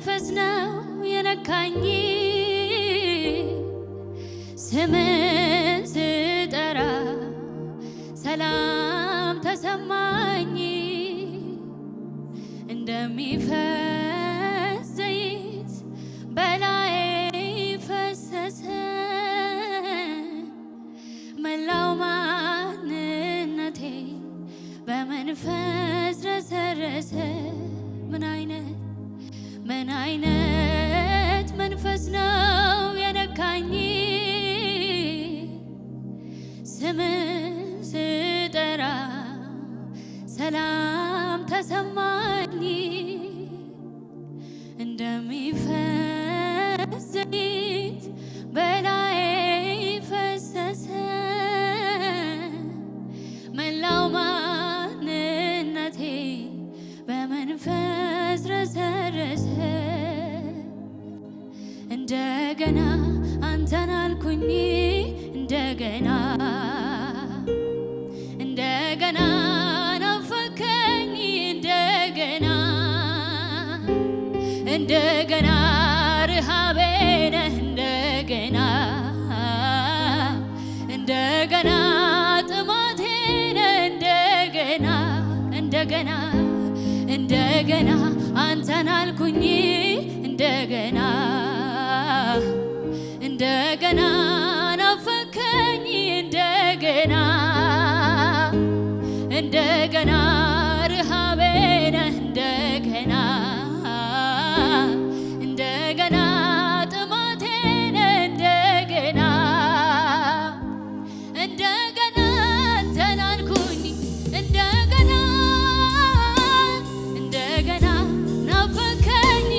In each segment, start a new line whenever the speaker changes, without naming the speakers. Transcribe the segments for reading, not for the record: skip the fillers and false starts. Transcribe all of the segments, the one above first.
መንፈስ ነው የነካኝ ስምን ስጠራ ሰላም ተሰማኝ እንደሚፈስ ዘይት በላዬ ፈሰሰ መላው ማንነቴ በመንፈስ ረሰረሰ ምን አይነት መንፈስ ነው የነካኝ ስምን ስጠራ ሰላም ተሰማኝ እንደሚፈስ ዘይት በላዬ ፈሰሰ መላው ማንነቴ በመንፈስ ረሰረሰ እንደገና አንተን አልኩኝ እንደገና ናፈከኝ እንደገና ረሃቤ ነህ እንደገና ጥማቴ ነህ እንደገና አንተን አልኩኝ እንደገና ናፈከኝ እንደገና ረሃቤ ነህ እንደገና ጥማቴ ነህ እንደገና አንተን አልኩኝ እንደገና ናፈከኝ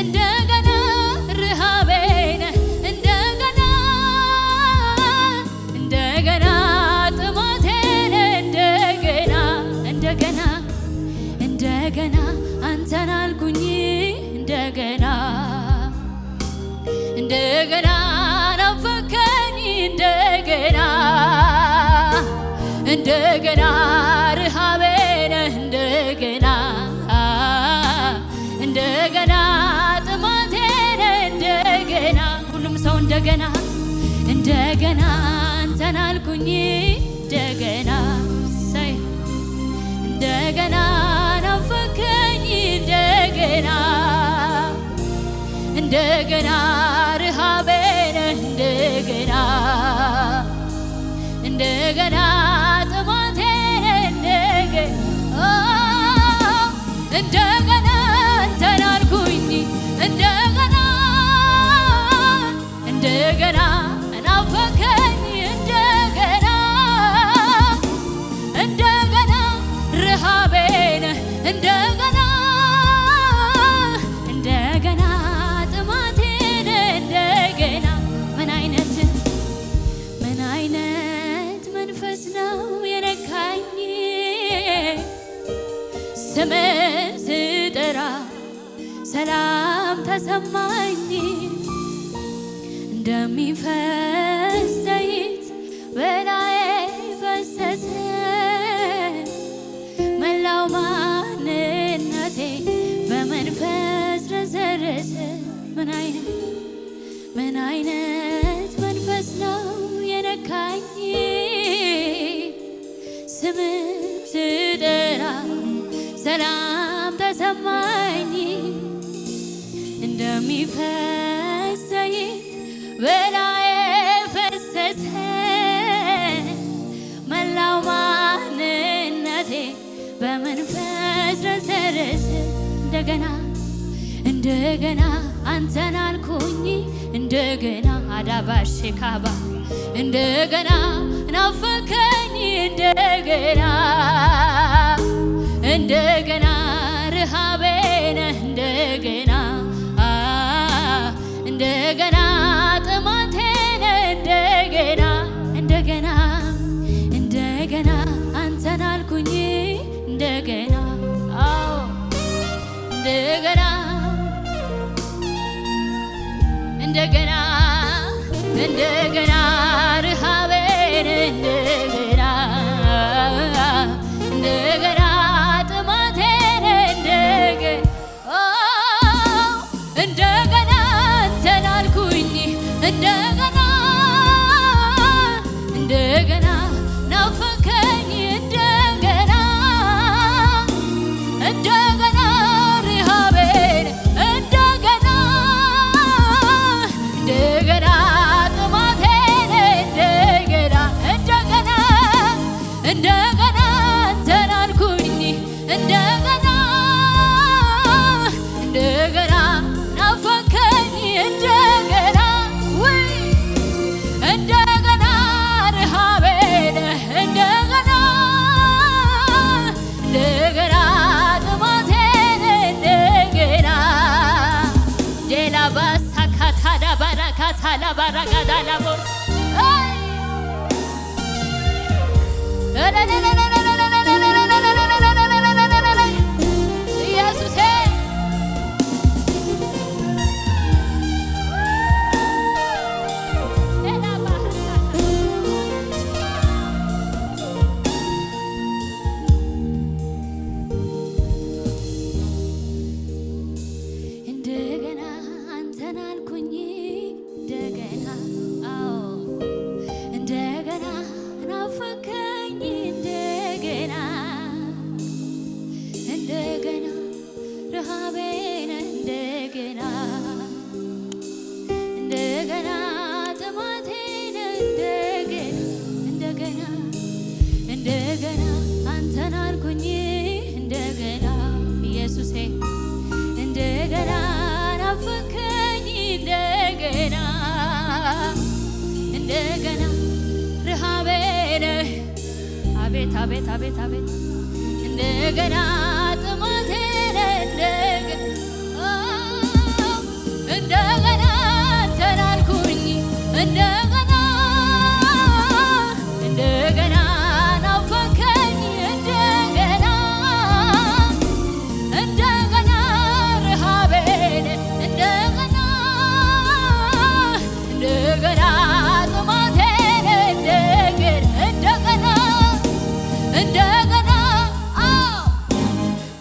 እንደገና ረሃቤ ነህ እንደገና ጥማቴ ነህ እንደገና አንተን አልኩኝ እንደገና ናፈከኝ እንደገና ረሃቤ ነህ እንደገና ጥማቴ ነህ ሁሉም ሰው እንደገና አንተን አልኩኝ እንደገና ናፈከኝ እንደገና ረሃቤ ነህ እንደገና ጥማቴ ነህ እንደገና አንተን አልኩኝ እንደገና ናፈከኝ እንደገና ረሃቤ ነህ እንደገና ጥማቴ ነህ ምን አይነት መንፈስ ነው የነካኝ ስምን ስጠራ ሰላም ተሰማኝ እንደሚፈስ ዘይት በላዬ ፈሰሰ መላው ማንነቴ በመንፈስ ረሰረሰ ምን አይነት መንፈስ ነው የነካኝ ስምን ስጠራ ሰላም ተሰማኝ እንደሚፈስ ዘይት በላዬ ፈሰሰ መላው ማንነቴ በመንፈስ ረሰረሰ እንደገና አንተን አልኩኝ እንደገና አዳባሽ ካባ እንደገና ናፈከኝ እንደገና ረሃቤ ነህ እንደገና ጥማቴ ነህ እንደገና አንተን አልኩኝ እንደገና እንደገና ረሃቤ ነህ እንደገና ጥማቴ ነህ እንደገና አንተን አልኩኝ እንደገና እንደገና ናፈከኝ እንደገና ወይ እንደገና ረሃቤ ነህ እንደገና እንደገና ጥማቴ ነህ እንደገና ዴላ ባሳካታዳ ባራካታላ ባራጋዳላቦ ኢየሱስ እንደገና አንተን አልኩኝ እንደገና እንደገና ናፈከኝ እንደገና እንደገና ረሃቤ ነህ እንደገና እንደገና ጥማቴ ነህ እንደገና እንደገና አንተን አልኩኝ እንደገና ኢየሱሴ እንደገና ናፈከኝ እንደገና እንደገና ረሃቤ ነህ አቤት አቤት አቤት አቤት እንደገና ጥማቴ ነህ እንደገና አንተን አልኩኝ እንደገና እንደገና ናፈከኝ እንደገና እንደገና ረሃቤ ነህ እንደገና እንደገና ጥማቴ ነህ እንደገና እንደገና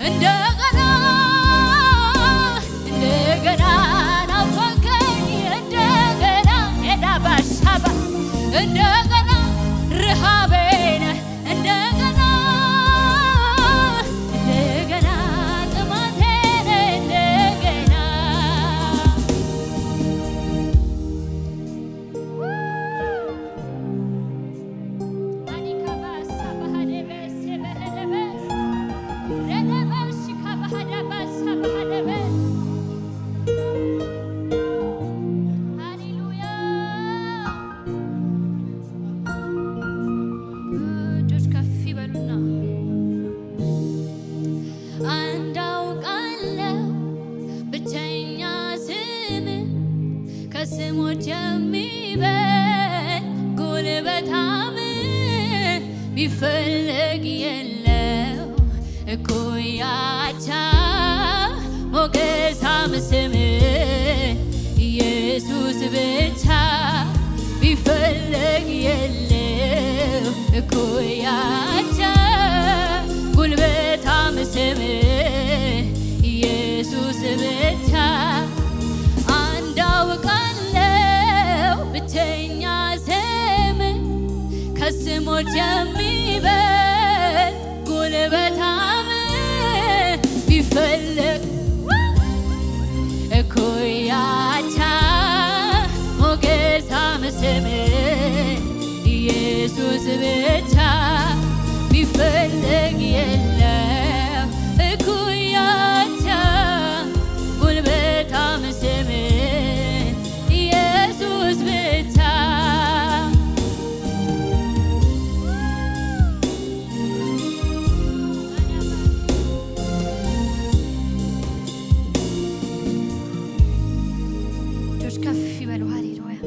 እንደገና እንደገና ናፈከኝ እንደገና ሄዳባሻባ እንደገና ረሃቤ ነህ እንደገና እንደገና ጥማቴ ነህ እንደገና እጆች ከፍ ይበሉና አንዳውቃለሁ ብቸኛ ስም ከስሞች የሚበልጥ ጉልበታም ቢፈለግ የለው እኩያቻ ሞገሳም ስም ኢየሱስ ብቻ ቢፈለግ የለው እኩያቻ ጉልበታም ስም ኢየሱስ ብቻ አንዳውቃለሁ ብቸኛ ስም ከስሞች የሚበልጥ ጉልበታም ቢፈለግ እኩያቻ ሞገሳም ስም ኢየሱስ ብቻ ቢፈለግ የለም እኩያቻ ጉልበታም ስም ኢየሱስ ብቻ እጆች ከፍ ይበሉ ሃሌሉያ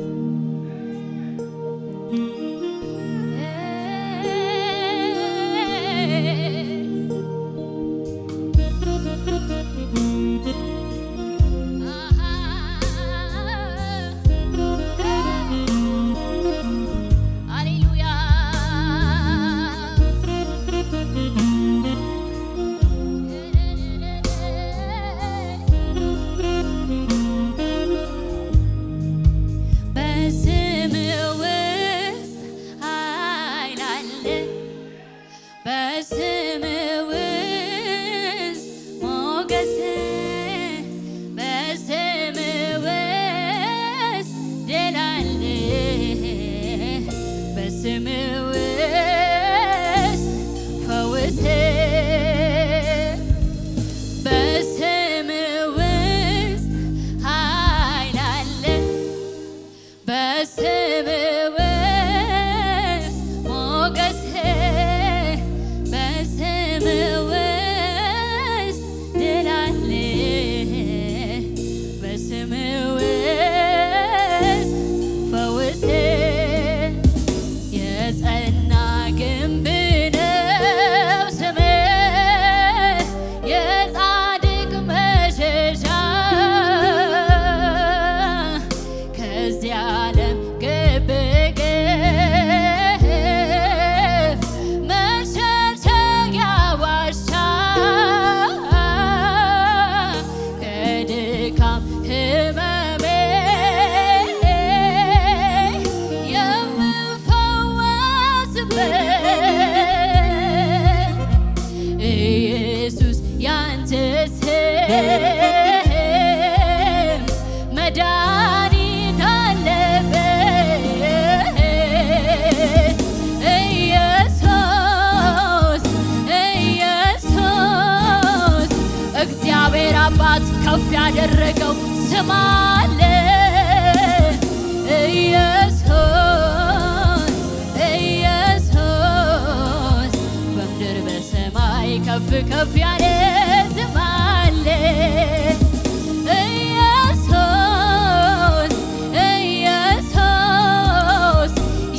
ስም አለ ኢየሱስ ኢየሱስ በምድር በሰማይ ከፍ ከፍ ያለ ስም አለ ኢየሱስ ኢየሱስ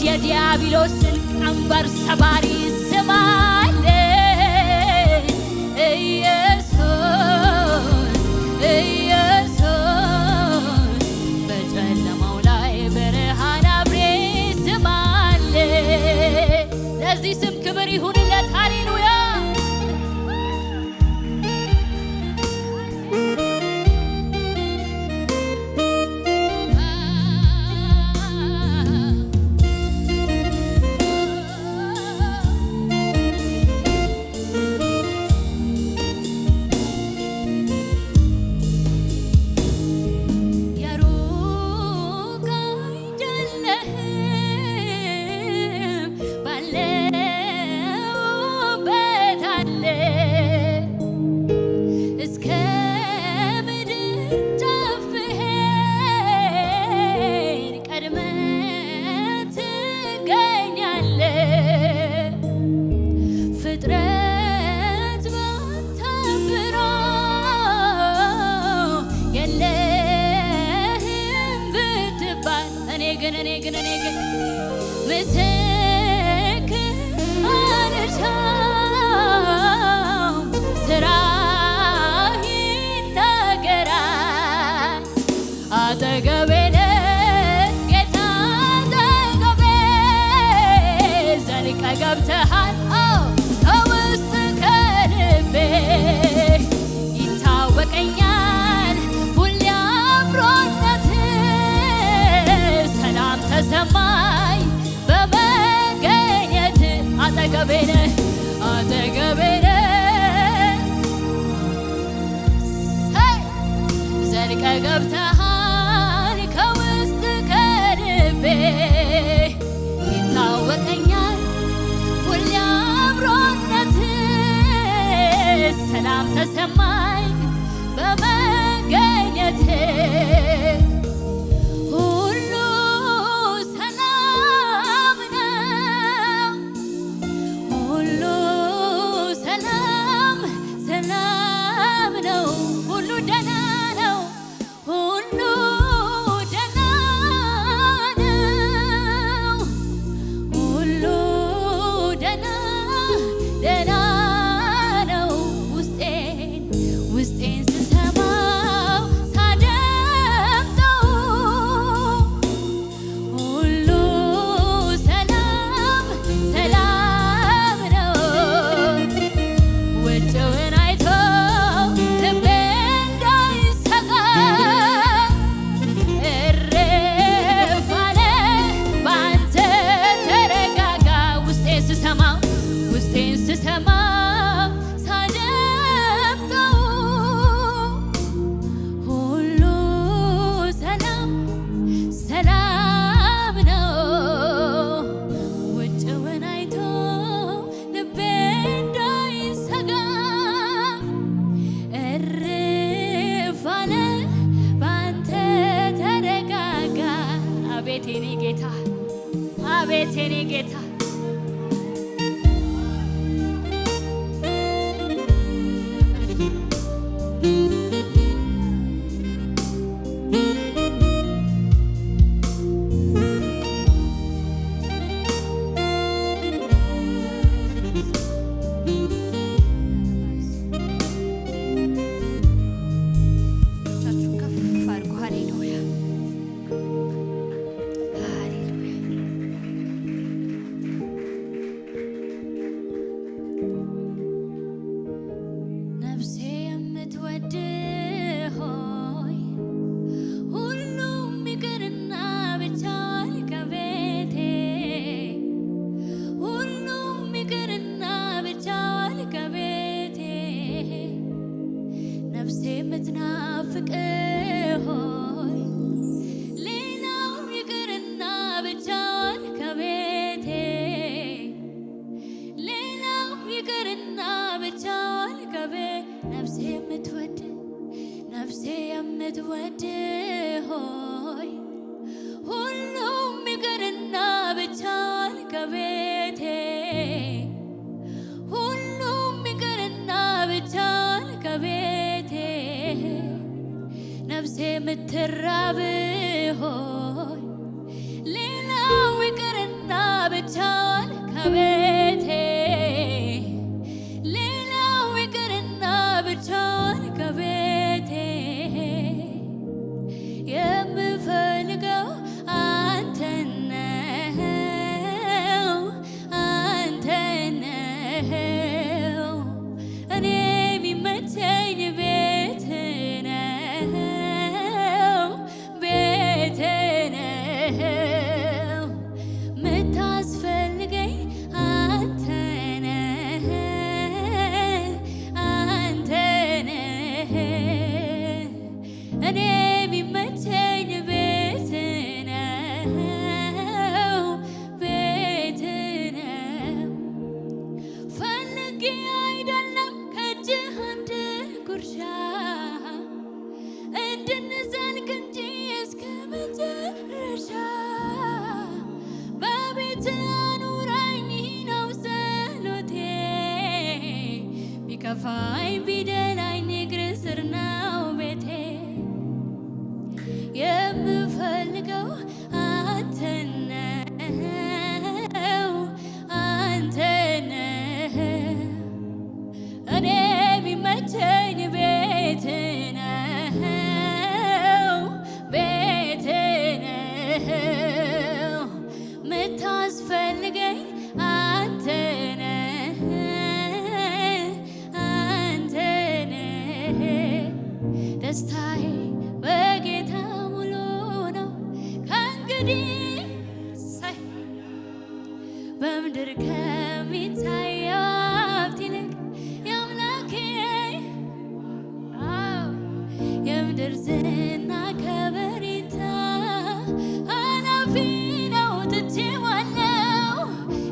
የዲያብሎስን ቀንበር ሰባሪ ስም አለ ኢየሱስ ኢየሱስ በጨለማው ላይ ብርሃን አብሬ ስም አለ። ለዚህ ስም ክብር ይሁንለት። ሃሌሉያ እኔ ግን ምስክር አልሻም ስራህ ይናገራል አጠገቤ ነህ ጌታ አጠገቤ ዘልቀህ ገብተሃል ከውስጥ ከልቤ ይታወቀኛል ሁሌ አብሮነትህ ሰላም ተሰማኝ በመገኘት አጠገቤ ነህ ዘልቀህ ገብተሃል ከውስጥ ከልቤ ይታወቀኛል ሁሌ አብሮነትህ ሰላም ተሰማኝ በመገኘትህ ሁሉ ሰላም ነው ሁሉ ሰላም ሰላም ነው ሁሉ ደህና ነው ሁሉ ደህና ነው ሁሉ ደህና ደህና ነው ውስጤን ስሰማው ሳደምጠው ሁሉ ሰላም ሰላም ነው ውጭውን አይቶ ልቤ እንዳይሰጋ እረፍ አለ በአንተ ተረጋጋ ውስጤን ስሰማው ሳደምጠው ሁሉ ሰላም ሰላም ነው ውጭውን አይቶ ልቤ እንዳይሰጋ እረፍ አለ በአንተ ተረጋጋ። አቤት የኔ ጌታ አቤት የኔ ጌታ እጆቻችሁን ከፍ አድርጉ። ሃሌሉያ ሃሌሉያ ነፍሴ የምትወድ ሆይ ሁሉም ይቅርና ብቻ ከቤቴ ሁሉም ይቅርና ብቻ ከቤቴ ነፍሴ የምትናፍቅ ሆይ ሌላው ይቅርና ብቻ ከቤቴ ሌላው ይቅርና ብቻ ከቤቴ ነፍሴ የምትወድ ነፍሴ የምትወድ ሆይ ሁሉም ይቅርና ብቻን ከቤቴ ሁሉም ይቅርና ብቻን ከቤቴ ነፍሴ የምትራብ ሆይ ሌላው ይቅርና ብቻን ከቤቴ ሌላው ይቅርና ብቻን ከቤቴ የምፈልገው አንተን ነው አንተን ነው እኔ የሚመቸኝ ቤት ነው ቤት ነው ምታስፈልገኝ አንተ ነህ አንተ ነህ እኔ የሚመቸኝ ቤት ነው ቤት ነው ፈልጌ አይደለም ከእጅህ አንድ ጉርሻ እንድንዘልቅ እንጂ እስከ መጨረሻ በቤት አኑረኝ ነው ጸሎቴ ቢከፋኝ ቢደላኝ እግር ስር ነው ቤቴ የምፈልገው አንተን ነው አንተን እኔ የሚመቸኝ ቤት ነው ቤት ነው ምታስፈልገኝ አንተ ነህ አንተ ነህ ደስታዬ በጌታ ሙሉ ነው ከእንግዲህ በምድር ከሚታየው ሀብት ይልቅ የአምላኬ የምድር ዝና ከበሬታ ኃላፊ ነው ትቼዋለሁ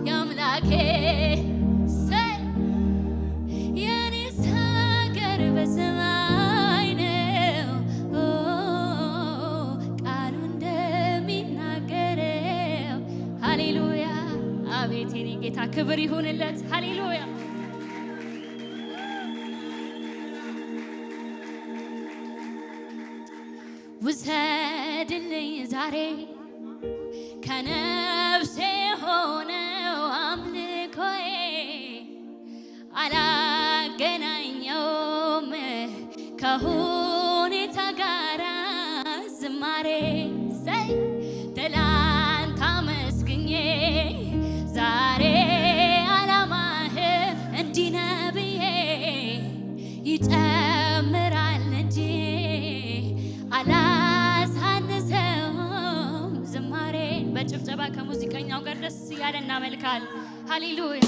የአምላኬ የኔስ ሀገር በሰማይ ነው ቃሉ እንደሚናገረው ሃሌሉያ አቤት የኔ ጌታ ክብር ይሁንለት ሃሌሉያ ውሰድልኝ ዛሬ ከነፍሴ ሆነው አምልኮዬ አላገናኘውም ከሁኔታ ጋራ ዝማሬ ሰይ ትላንት አመስግኜ ዛሬ አላማህ እንዲህ ነው ብዬ ይጨምራል እንጂ አላሳንሰውም ዝማሬን በጭብጨባ ከሙዚቀኛው ጋር ደስ እያለ እናመልካል ሃሌሉያ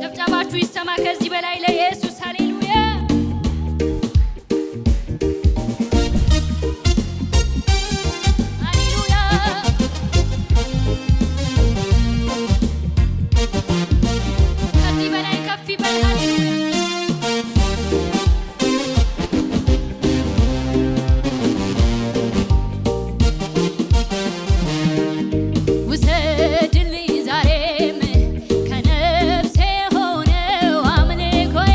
ጭብጨባችሁ ይሰማ ከዚህ በላይ ለኢየሱስ ሃሌሉያ ሃሌሉያ ከዚህ በላይ ከፍ ይበል ሃሌሉያ ውሰድልኝ ዛሬም ከነፍሴ ሆነው አምልኮዬ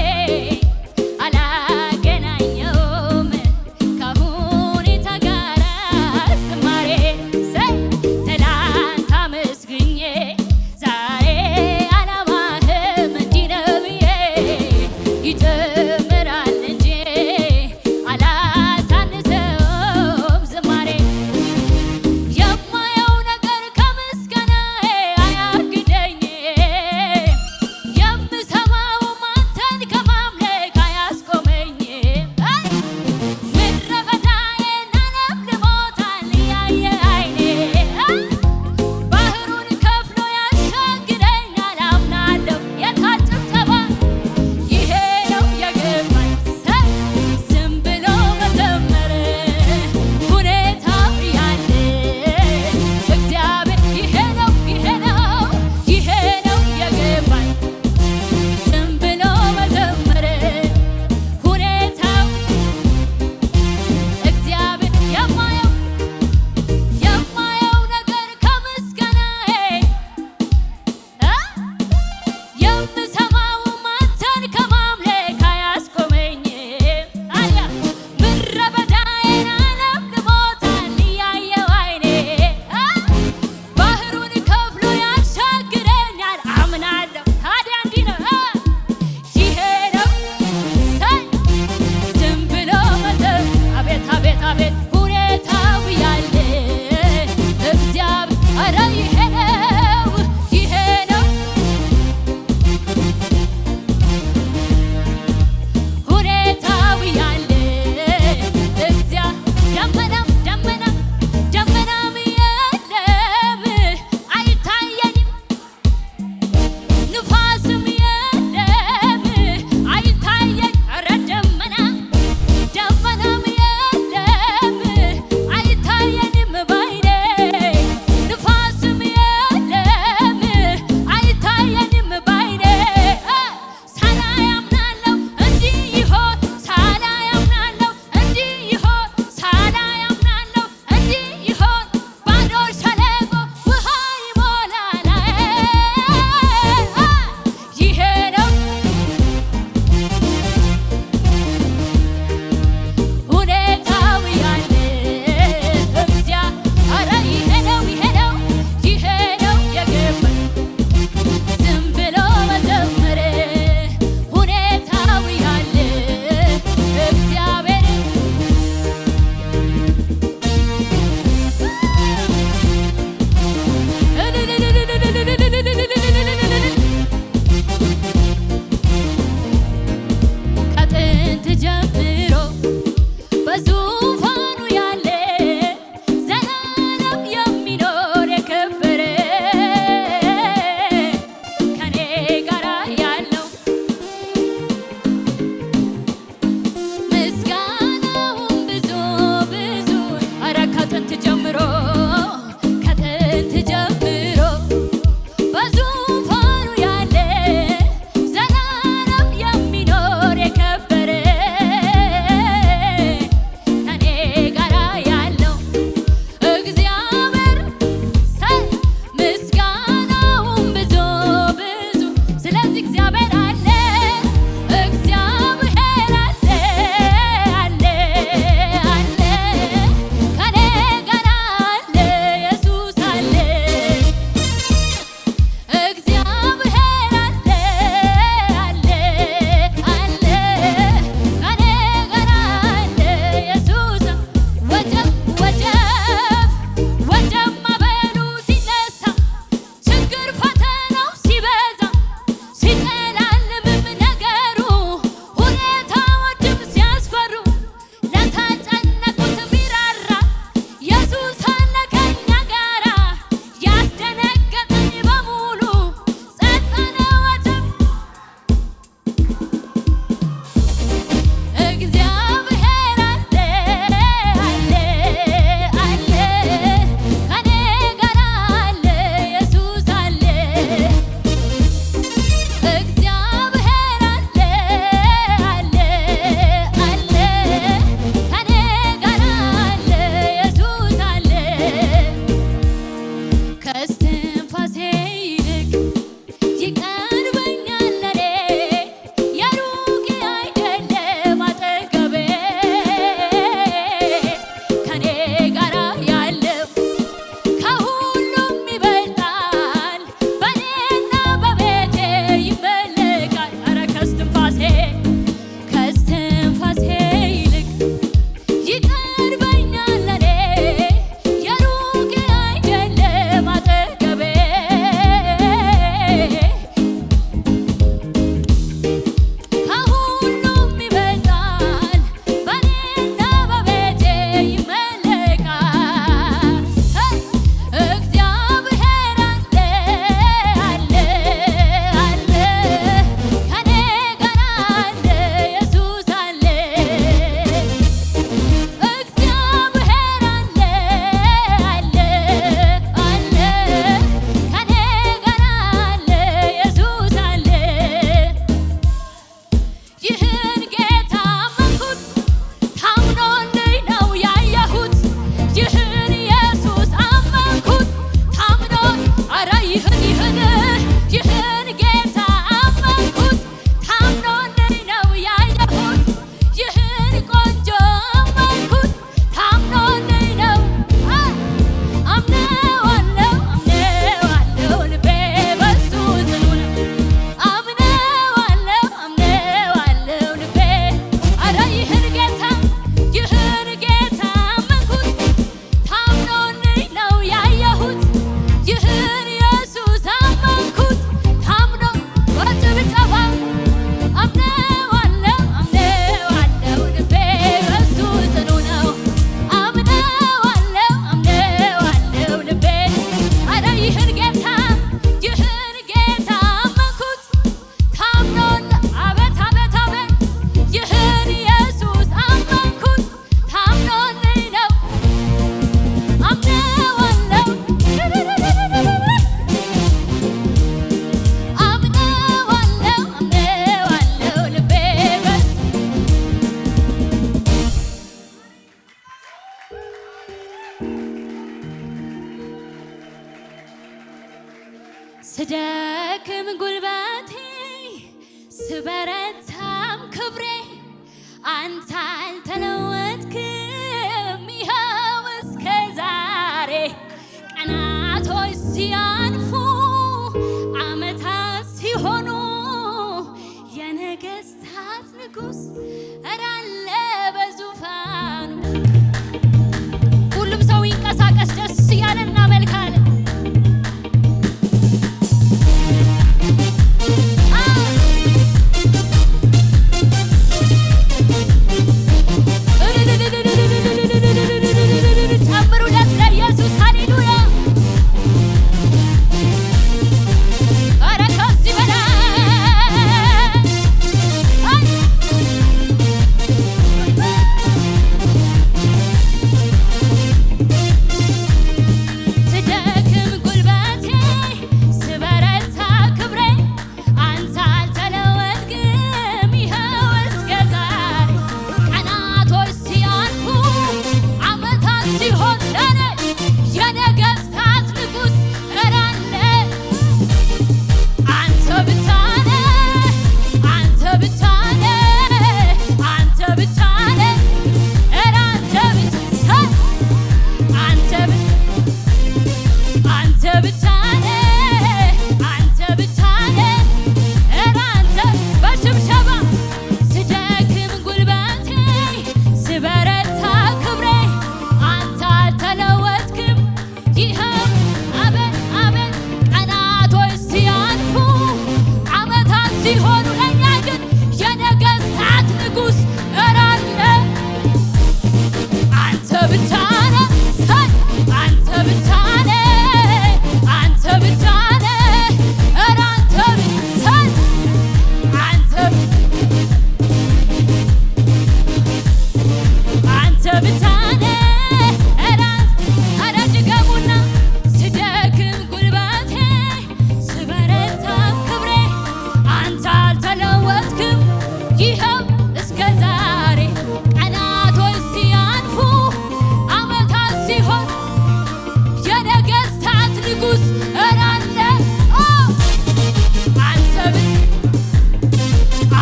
ስደክም ጉልበቴ ስበረታም ክብሬ አንተ አልተለወጥክም ይኸው እስከ ዛሬ ቀናቶች ሲያልፉ ዓመታት ሲሆኑ የነገሥታት ንጉሥ እራለ በዙፋኑ። ሁሉም ሰው ይንቀሳቀስ፣ ደስ እያለን እናመልካለን። ጨምሩለት ለኢየሱስ ሃሌሉያ። ኧረ ከዚህ በላይ ስደክም ጉልበቴ ስበረታ ክብሬ አንተ አልተለወጥክም ይኸው እስከ ዛሬ ቀናቶች ሲያልፉ ዓመታት ሲሆን ለኔ የነገሥታት ንጉሥ እራለ አንተ ብቻ ነህ፣ አንተ ብቻ ነህ፣ አንተ ብቻ ነህ፣ ኧረ አንተ ብቻ አንተ ብቻ ነህ፣ አንተ ብቻ ነህ፣ ኧረ አንተ በሽብሸባ ስደክም ጉልበቴ ስበረታ ክብሬ አንተ አልተለወጥክም ይኸው አቤት አቤት ቀናቶች ሲያልፉ ዓመታት ሲሆኑ ለእኛ ግን የነገሥታት ንጉሥ እራለ አንተ ብቻ ነህ፣ አንተ ብቻ ነህ፣ አንተ ብቻ ነህ፣ ኧረ አንተ ብቻ አንተ ብቻ ነህ፣ ኧረ ድገሙና ስደክም ጉልበቴ ስበረታ ክብሬ አንተ አልተለወጥክም ይኸው እስከ ዛሬ ቀናቶች ሲያልፉ ዓመታት ሲሆን የነገሥታት ንጉሥ እራለ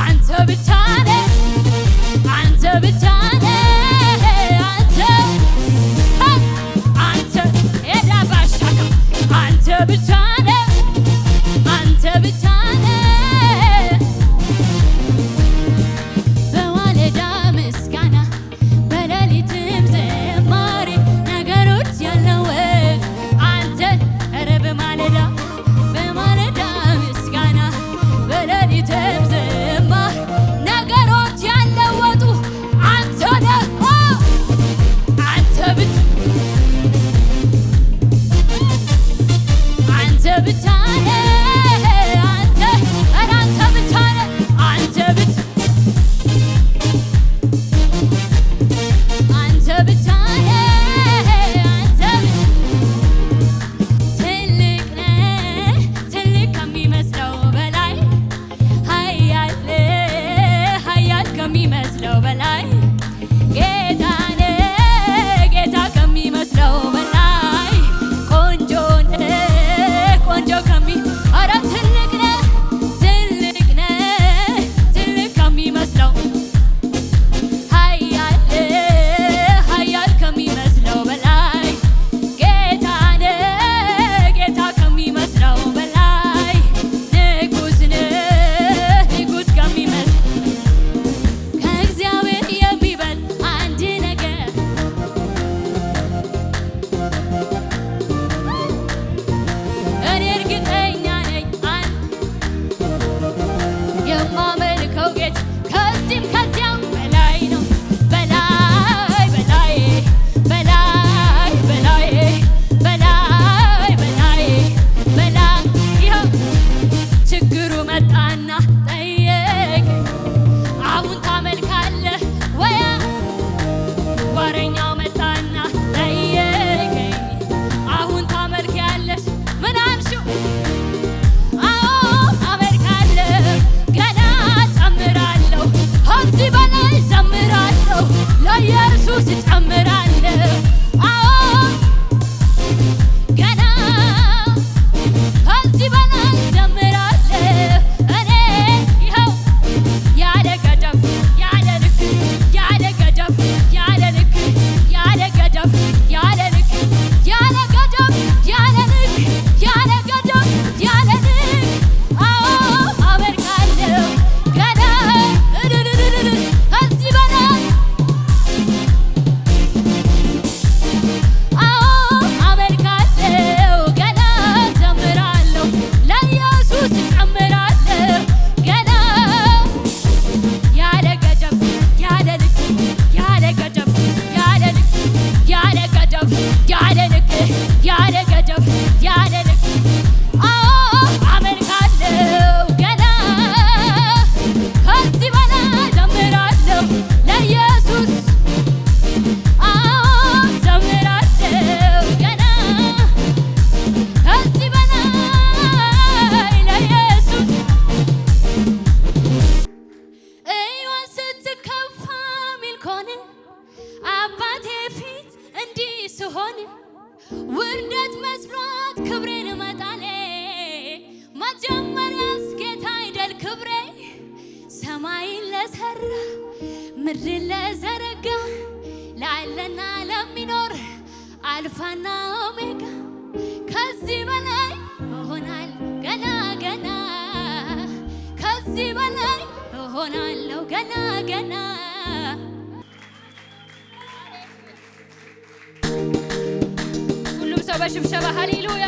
አንተ ብቻ ነህ፣ አንተ ብቻ ነህ፣ አንተ ኤዳባሻካ አንተ ብቻ ነህ፣ አንተ ብቻ ነህ። በማለዳ ምስጋና በሌሊትም ዝማሬ ነገሮች ያለወጥ አንተ ኧረ በማለዳ ምስጋና በሌሊትም ዝማሬ ነገሮች ያለወጡ አንተ ነህ። አንተ ብቻ ነህ፣ አንተ ኧረ አንተ ብቻ ነህ፣ አንተ ብቻ ብቻ ነህ፣ አንተ ትልቅ ነህ፣ ትልቅ ከሚመስለው በላይ ኃያል ከሚመስለው በላይ ጌታ ነህ፣ ጌታ ከሚመስለው በላይ ቆንጆ ነህ፣ ቆንጆ ምድር ለዘረጋ ላለና ለሚኖር አልፋና ኦሜጋ ከዚህ በላይ እሆናል ገና ገና ከዚህ በላይ እሆናለሁ ገና ገና ሁሉም ሰው በሽብሸባ ሃሌሉያ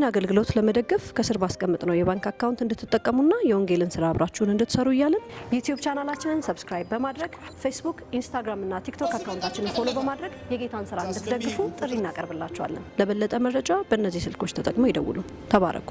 አገልግሎት ለመደገፍ ከስር ባስቀምጥ ነው የባንክ አካውንት እንድትጠቀሙና የወንጌልን ስራ አብራችሁን እንድትሰሩ እያልን ዩቲዩብ ቻናላችንን ሰብስክራይብ በማድረግ ፌስቡክ፣ ኢንስታግራም እና ቲክቶክ አካውንታችንን ፎሎ በማድረግ የጌታን ስራ እንድትደግፉ ጥሪ እናቀርብላችኋለን። ለበለጠ መረጃ በእነዚህ ስልኮች ተጠቅመው ይደውሉ። ተባረኩ።